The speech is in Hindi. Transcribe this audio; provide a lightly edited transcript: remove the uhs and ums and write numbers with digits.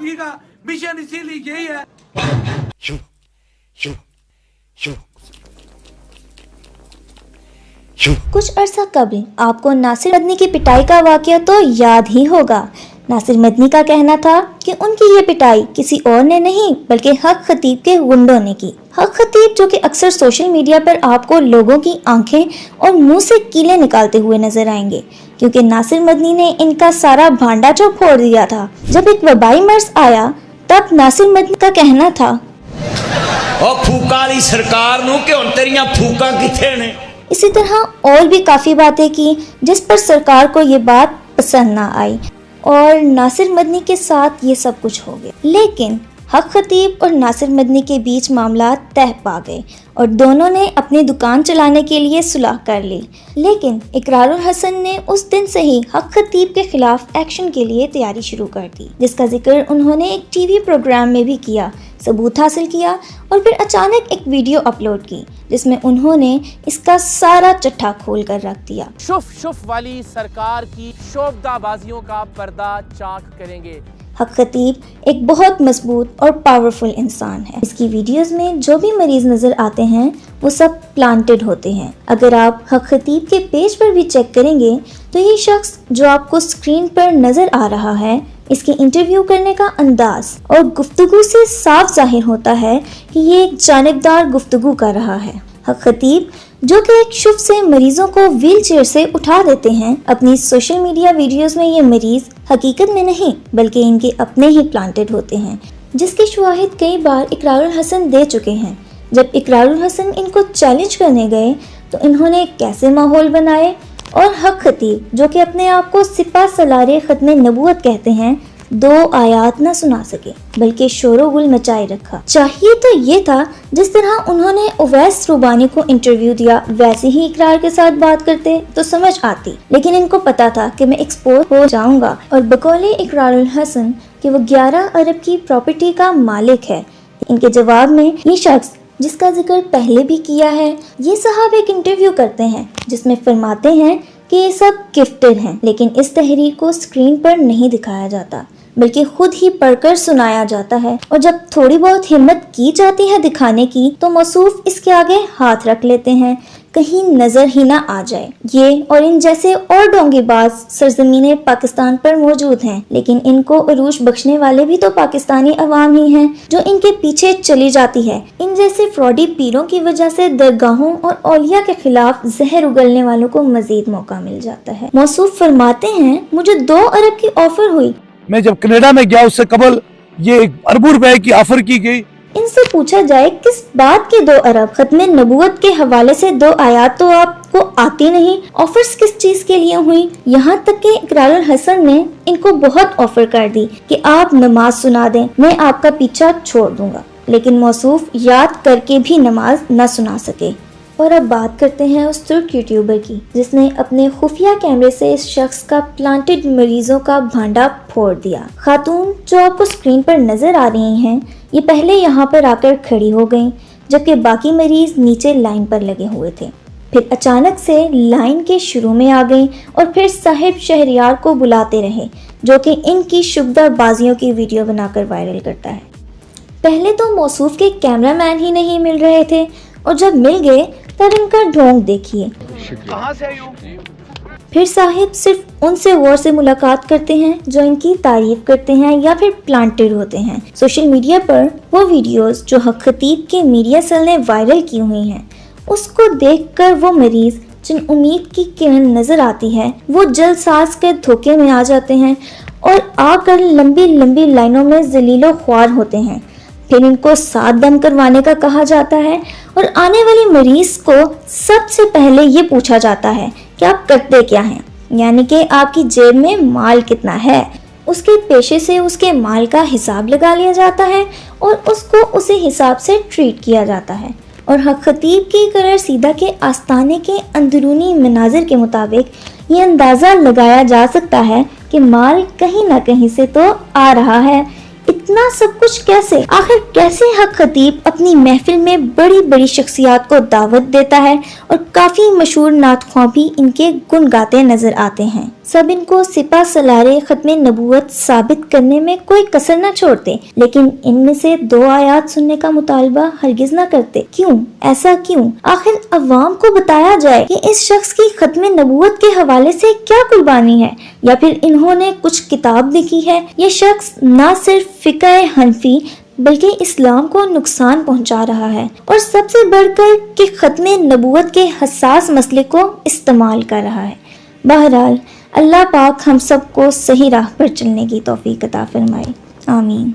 जिंदगी का मिशन इसीलिए यही है। कुछ अरसा कबल आपको नासिर मदनी की पिटाई का वाकया तो याद ही होगा। नासिर मदनी का कहना था कि उनकी ये पिटाई किसी और ने नहीं बल्कि हक खतीब के गुंडों ने की। हक खतीब जो कि अक्सर सोशल मीडिया पर आपको लोगों की आंखें और मुंह से कीले निकालते हुए नजर आएंगे, क्योंकि नासिर मदनी ने इनका सारा भांडा जो फोड़ दिया था। जब एक वबाई मर्ज आया तब नासिर मदनी का कहना था, ओ फूका वाली सरकार नूं कि हुण तेरियां फूका किथे ने। इसी तरह और भी काफी बातें की जिस पर सरकार को ये बात पसंद ना आई और नासिर मदनी के साथ ये सब कुछ हो गया। लेकिन हक खतीब और नासिर मदनी के बीच मामला तह पा गए और दोनों ने अपनी दुकान चलाने के लिए सुलह कर ली। लेकिन इकरारुल हसन ने उस दिन से ही हक खतीब के खिलाफ एक्शन के लिए तैयारी शुरू कर दी, जिसका जिक्र उन्होंने एक टीवी प्रोग्राम में भी किया, सबूत हासिल किया और फिर अचानक एक वीडियो अपलोड की जिसमें उन्होंने इसका सारा चट्टा खोल कर रख दिया। शुफ वाली सरकार की शोबदाबाजियों का पर्दा चाक करेंगे। हक खतीब एक बहुत मजबूत और पावरफुल इंसान है। इसकी वीडियोस में जो भी मरीज नजर आते हैं वो सब प्लांटेड होते हैं। अगर आप हक खतीब के पेज पर भी चेक करेंगे तो ये शख्स जो आपको स्क्रीन पर नजर आ रहा है, इसके इंटरव्यू करने का अंदाज और गुफ्तगू से साफ जाहिर होता है कि ये एक जानिबदार गुफ्तगू कर रहा है। हक खतीब जो कि एक शुभ से मरीजों को व्हील चेयर से उठा देते हैं, अपनी सोशल मीडिया वीडियोस में ये मरीज हकीकत में नहीं बल्कि इनके अपने ही प्लांटेड होते हैं, जिसकी शवाहिद कई बार इकरारुल हसन दे चुके हैं। जब इकरारुल हसन इनको चैलेंज करने गए तो इन्होंने कैसे माहौल बनाए और हक खतीब जो कि अपने आप को सिपा सलारे खत्मे नबूवत कहते हैं, 2 आयात न सुना सके बल्कि शोरो गुल मचाए रखा। चाहिए तो ये था जिस तरह उन्होंने उवैस रुबानी को इंटरव्यू दिया वैसे ही इकरार के साथ बात करते तो समझ आती, लेकिन इनको पता था कि मैं एक्सपोज हो जाऊंगा और बकौले इकरारुल हसन कि वो 11 अरब की प्रॉपर्टी का मालिक है। इनके जवाब में ये शख्स जिसका जिक्र पहले भी किया है, ये साहब एक इंटरव्यू करते हैं जिसमें फरमाते हैं कि ये सब गिफ्टेड हैं, लेकिन इस तहरीर को स्क्रीन पर नहीं दिखाया जाता बल्कि खुद ही पढ़कर सुनाया जाता है और जब थोड़ी बहुत हिम्मत की जाती है दिखाने की तो मौसूफ इसके आगे हाथ रख लेते हैं कहीं नजर ही ना आ जाए। ये और इन जैसे और डोंगीबाज सरजमीने पाकिस्तान पर मौजूद हैं, लेकिन इनको उरूज बख्शने वाले भी तो पाकिस्तानी अवाम ही हैं जो इनके पीछे चली जाती है। इन जैसे फ्रॉडी पीरों की वजह से दरगाहों और औलिया के खिलाफ जहर उगलने वालों को मजीद मौका मिल जाता है। मौसूफ फरमाते हैं, मुझे 2 अरब की ऑफर हुई। मैं जब कनाडा में गया उससे कबल ये अरबों रुपए की ऑफर की गई। इनसे पूछा जाए किस बात के 2 अरब, खत्मे नबूवत के हवाले से 2 आयात तो आपको आती नहीं, ऑफर्स किस चीज के लिए हुई। यहाँ तक कि इकरारुल हसन ने इनको बहुत ऑफर कर दी कि आप नमाज सुना दें, मैं आपका पीछा छोड़ दूंगा, लेकिन मौसूफ याद करके भी नमाज न सुना सके। और अब बात करते हैं उस तुर्क यूट्यूबर की जिसने अपने खुफिया कैमरे से इस शख्स का प्लांटेड मरीजों का भांडा फोड़ दिया। खातून जो आपको स्क्रीन पर नजर आ रही हैं, ये पहले यहाँ पर आकर खड़ी हो गईं, जबकि बाकी मरीज नीचे लाइन पर लगे हुए थे। फिर अचानक से लाइन के शुरू में आ गईं और फिर साहिब शहरियार को बुलाते रहे जो कि इनकी शुबदाबाजियों की वीडियो बनाकर वायरल करता है। पहले तो मौसूफ के कैमरामैन ही नहीं मिल रहे थे और जब मिल गए तब इनका ढोंग देखिए। कहाँ से आई हो? फिर साहिब सिर्फ उनसे गौर से मुलाकात करते हैं जो इनकी तारीफ करते हैं या फिर प्लांटेड होते हैं। सोशल मीडिया पर वो वीडियोस जो हक खतीब के मीडिया सेल ने वायरल की हुई हैं, उसको देखकर वो मरीज जिन उम्मीद की किरण नजर आती है वो जल्द सांस के धोखे में आ जाते हैं और आकर लंबी लंबी लाइनों में जलीलो ख्वार होते हैं। फिर इनको 7 दम करवाने का कहा जाता है और आने वाली मरीज को सबसे पहले ये पूछा जाता है कि आप करते क्या हैं, यानी कि आपकी जेब में माल कितना है। उसके पेशे से उसके माल का हिसाब लगा लिया जाता है और उसको उसी हिसाब से ट्रीट किया जाता है। और हक खतीब की करर सीधा के आस्थाने के अंदरूनी मनाजिर के मुताबिक ये अंदाज़ा लगाया जा सकता है कि माल कहीं ना कहीं से तो आ रहा है। इतना सब कुछ कैसे? आखिर कैसे हक खतीब अपनी महफिल में बड़ी बड़ी शख्सियात को दावत देता है और काफी मशहूर नात ख्वां भी इनके गुन गाते नजर आते हैं। सब इनको सिपा सलारे खत्म नबूवत साबित करने में कोई कसर न छोड़ते, लेकिन इनमें से 2 आयात सुनने का मुतालबा हरगिज न करते। क्यों? ऐसा क्यों? आखिर अवाम को बताया जाए कि इस शख्स की खत्म नबूवत के हवाले से क्या कुर्बानी है, या फिर इन्होंने कुछ किताब लिखी है। ये शख्स न सिर्फ फिक़्ह हनफी बल्कि इस्लाम को नुकसान पहुंचा रहा है, और सबसे बढ़कर कि खत्म नबूवत के हसास मसले को इस्तेमाल कर रहा है। बहरहाल अल्लाह पाक हम सबको सही राह पर चलने की तौफीक अता फरमाए। आमीन।